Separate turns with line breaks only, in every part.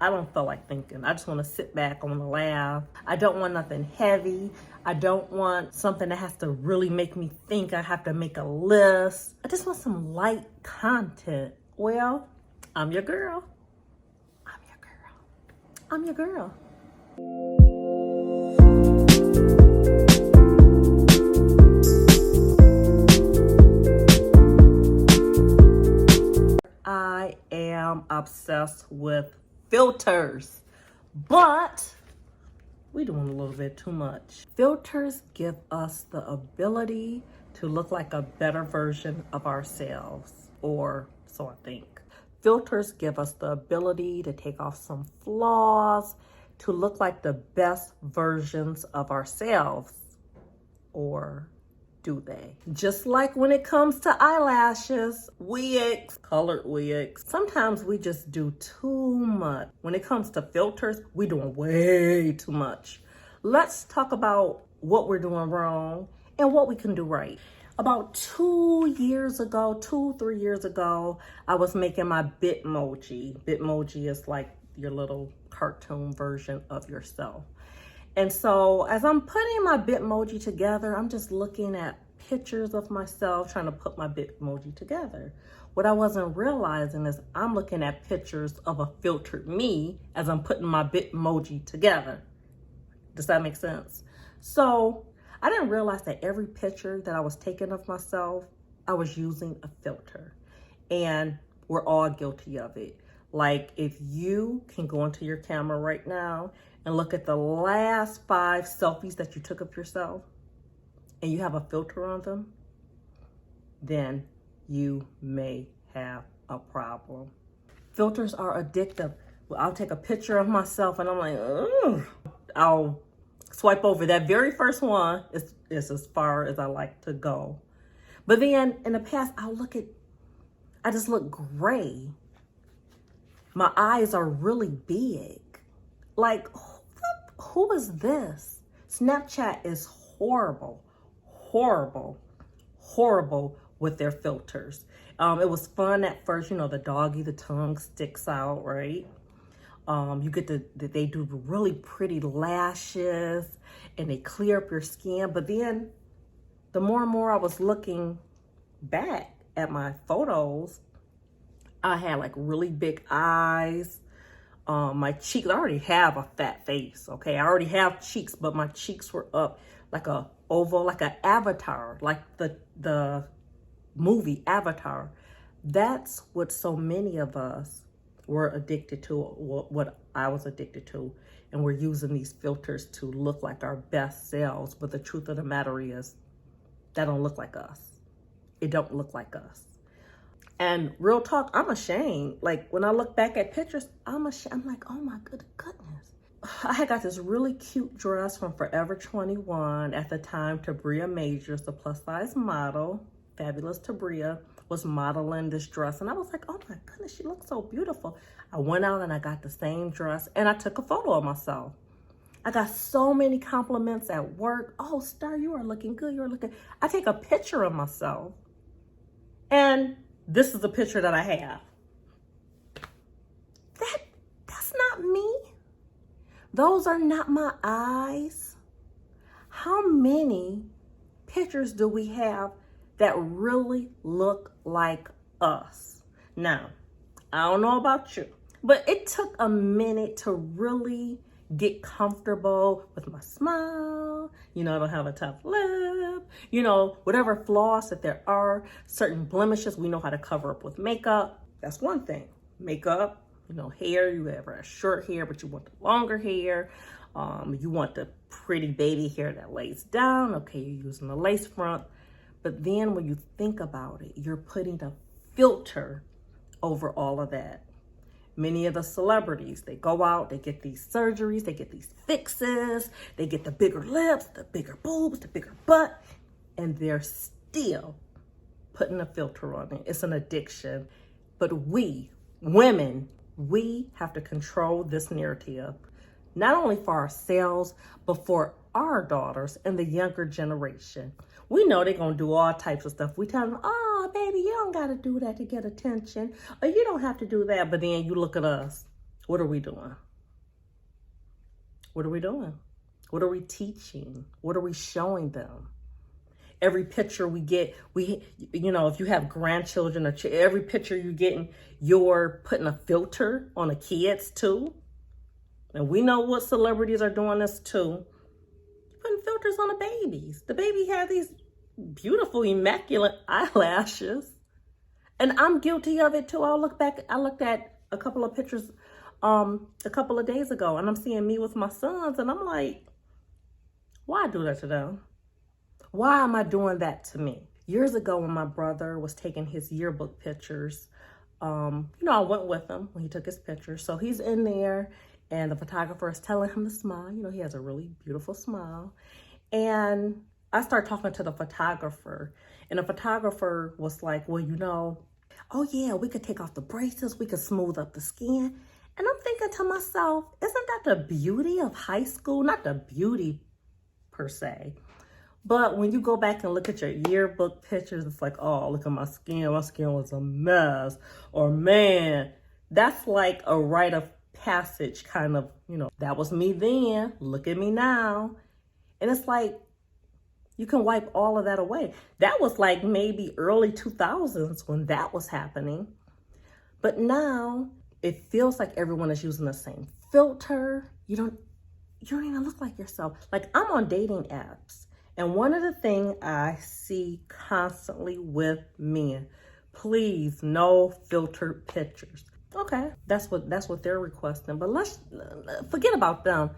I don't feel like thinking. I just want to sit back, I want to laugh. I don't want nothing heavy. I don't want something that has to really make me think. I have to make a list. I just want some light content. Well, I'm your girl. I'm your girl. I'm your girl. I am obsessed with filters, but we're doing a little bit too much. Filters give us the ability to look like a better version of ourselves, or so I think. Filters give us the ability to take off some flaws, to look like the best versions of ourselves, or do they? Just like when it comes to eyelashes, wigs, colored wigs, sometimes we just do too much. When it comes to filters, we're doing way too much. Let's talk about what we're doing wrong and what we can do right. About 3 years ago, I was making my Bitmoji. Bitmoji is like your little cartoon version of yourself. And so as I'm putting my Bitmoji together, I'm just looking at pictures of myself, trying to put my Bitmoji together. What I wasn't realizing is I'm looking at pictures of a filtered me as I'm putting my Bitmoji together. Does that make sense? So I didn't realize that every picture that I was taking of myself, I was using a filter. And we're all guilty of it. Like, if you can go into your camera right now and look at the last 5 selfies that you took of yourself and you have a filter on them, then you may have a problem. Filters are addictive. I'll take a picture of myself and I'm like, ugh. I'll swipe over. That very first one is as far as I like to go. But then in the past, I just look gray. My eyes are really big. Like, who is this? Snapchat is horrible with their filters. It was fun at first, the doggy, the tongue sticks out, right? You get they do really pretty lashes and they clear up your skin. But then the more and more I was looking back at my photos, I had like really big eyes. My cheeks, I already have a fat face, okay? I already have cheeks, but my cheeks were up like a oval, like an Avatar, like the movie Avatar. That's what so many of us were addicted to, what I was addicted to. And we're using these filters to look like our best selves. But the truth of the matter is, that don't look like us. It don't look like us. And real talk, I'm ashamed. Like, when I look back at pictures, I'm ashamed. I'm like, oh my goodness. I had got this really cute dress from Forever 21 at the time. Tabria Majors, the plus size model, fabulous Tabria, was modeling this dress. And I was like, oh my goodness, she looks so beautiful. I went out and I got the same dress and I took a photo of myself. I got so many compliments at work. Oh, Star, you are looking good. You are looking. I take a picture of myself. And this is the picture that I have. That's not me. Those are not my eyes. How many pictures do we have that really look like us? Now, I don't know about you, but it took a minute to really get comfortable with my smile. I don't have a tough lip. Whatever flaws that there are, certain blemishes, we know how to cover up with makeup. That's one thing. Makeup, hair, you have short hair, but you want the longer hair. You want the pretty baby hair that lays down. Okay, you're using the lace front. But then when you think about it, you're putting a filter over all of that. Many of the celebrities, they go out, they get these surgeries, they get these fixes, they get the bigger lips, the bigger boobs, the bigger butt, and they're still putting a filter on it. It's an addiction. But we, women, we have to control this narrative, not only for ourselves, but for our daughters and the younger generation. We know they're going to do all types of stuff. We tell them, oh, baby, you don't got to do that to get attention. Or you don't have to do that. But then you look at us. What are we doing? What are we doing? What are we teaching? What are we showing them? Every picture we get, you know, if you have grandchildren or every picture you're getting, you're putting a filter on the kids too. And we know what celebrities are doing this too. Putting filters on the babies. The baby had these beautiful, immaculate eyelashes. And I'm guilty of it too. I looked at a couple of pictures a couple of days ago, and I'm seeing me with my sons, and I'm like, why do that to them? Why am I doing that to me? Years ago when my brother was taking his yearbook pictures, you know, I went with him when he took his pictures. So he's in there and the photographer is telling him to smile. You know, he has a really beautiful smile. And I started talking to the photographer, and the photographer was like, well, you know, oh yeah, we could take off the braces. We could smooth up the skin. And I'm thinking to myself, isn't that the beauty of high school? Not the beauty per se, but when you go back and look at your yearbook pictures, it's like, oh, look at my skin. My skin was a mess. Or man, that's like a rite of passage kind of, you know, that was me then. Look at me now. And it's like, you can wipe all of that away. That was like maybe early 2000s when that was happening. But now it feels like everyone is using the same filter. You don't even look like yourself. Like, I'm on dating apps. And one of the things I see constantly with men, please, no filtered pictures. Okay, that's what they're requesting. But let's forget about them.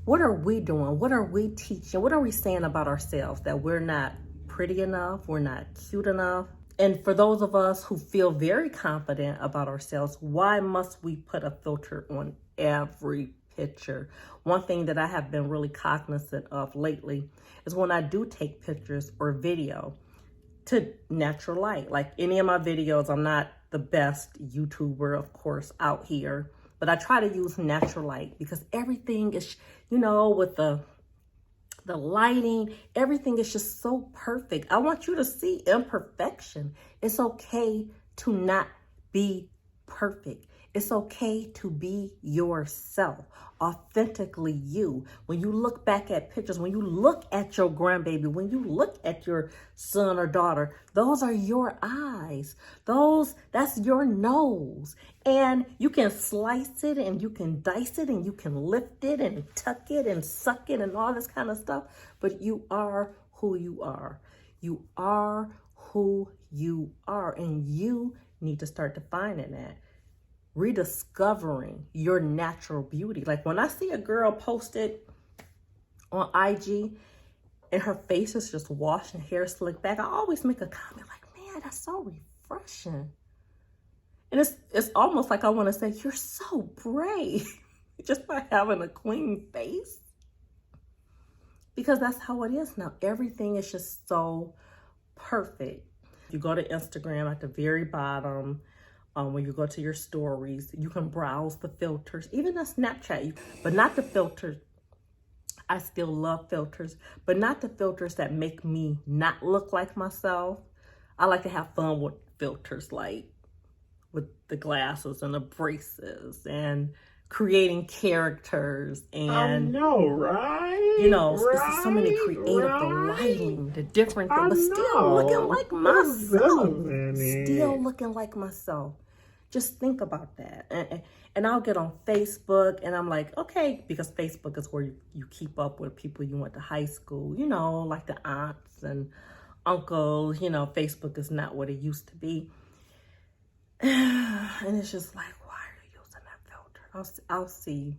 What are we doing? What are we teaching? What are we saying about ourselves? That we're not pretty enough, we're not cute enough. And for those of us who feel very confident about ourselves, why must we put a filter on every picture? One thing that I have been really cognizant of lately is when I do take pictures or video to natural light. Like any of my videos, I'm not the best YouTuber, of course, out here, but I try to use natural light because everything is, you know, with the lighting, everything is just so perfect. I want you to see imperfection. It's okay to not be perfect. It's okay to be yourself, authentically you. When you look back at pictures, when you look at your grandbaby, when you look at your son or daughter, those are your eyes. That's your nose. And you can slice it and you can dice it and you can lift it and tuck it and suck it and all this kind of stuff. But you are who you are. You are who you are. And you need to start defining that. Rediscovering your natural beauty. Like when I see a girl posted on IG and her face is just washed and hair slicked back, I always make a comment like, man, that's so refreshing. And it's almost like I want to say, you're so brave just by having a clean face. Because that's how it is now. Everything is just so perfect. You go to Instagram at the very bottom, when you go to your stories, you can browse the filters, even on Snapchat, but not the filters. I still love filters, but not the filters that make me not look like myself. I like to have fun with filters, like with the glasses and the braces and creating characters and
I know, right?
You know, right, so many creative, the lighting, the different things, but still looking like myself. Still looking like myself. Just think about that. And I'll get on Facebook and I'm like, okay, because Facebook is where you keep up with people you went to high school, you know, like the aunts and uncles, you know, Facebook is not what it used to be. And it's just like, why are you using that filter? I'll see,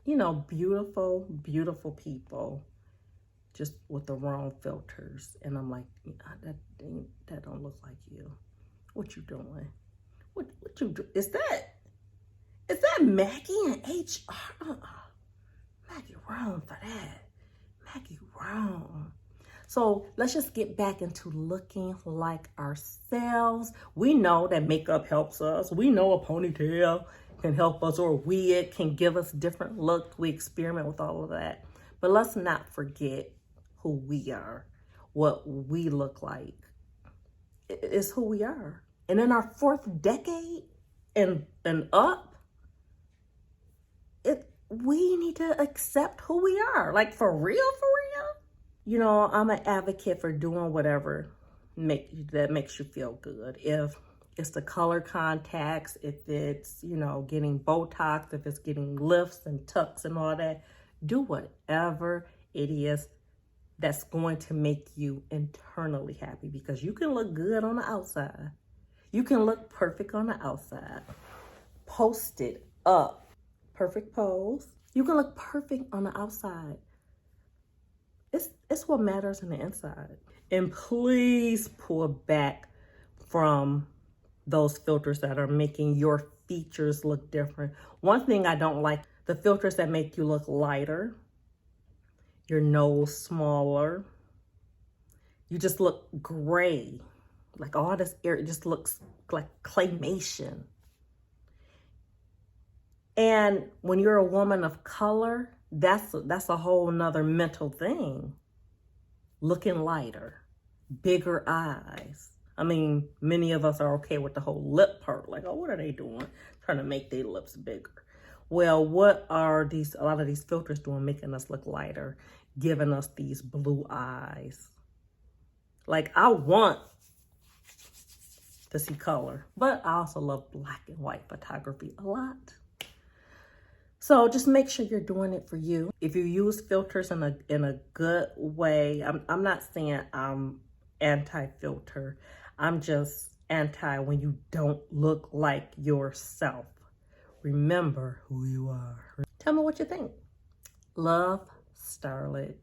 you know, beautiful, beautiful people just with the wrong filters. And I'm like, that don't look like you. What you doing? What you do? Is that Maggie and HR? Maggie wrong for that. Maggie wrong. So let's just get back into looking like ourselves. We know that makeup helps us. We know a ponytail can help us, or a wig can give us different looks. We experiment with all of that. But let's not forget who we are, what we look like. It's who we are. And in our 4th decade and up, we need to accept who we are. Like, for real, for real. You know, I'm an advocate for doing whatever that makes you feel good. If it's the color contacts, if it's, you know, getting Botox, if it's getting lifts and tucks and all that, do whatever it is that's going to make you internally happy, because you can look good on the outside. You can look perfect on the outside. Post it up. Perfect pose. You can look perfect on the outside. It's what matters on the inside. And please pull back from those filters that are making your features look different. One thing I don't like, the filters that make you look lighter, your nose smaller. You just look gray. Like all this air, it just looks like claymation. And when you're a woman of color, that's a whole nother mental thing. Looking lighter, bigger eyes. I mean, many of us are okay with the whole lip part. Like, oh, what are they doing? Trying to make their lips bigger. Well, what are a lot of these filters doing, making us look lighter, giving us these blue eyes? Like, I want to see color, but I also love black and white photography a lot. So just make sure you're doing it for you. If you use filters in a good way, I'm not saying I'm anti-filter. I'm just anti when you don't look like yourself. Remember who you are. Tell me what you think. Love, Starlet.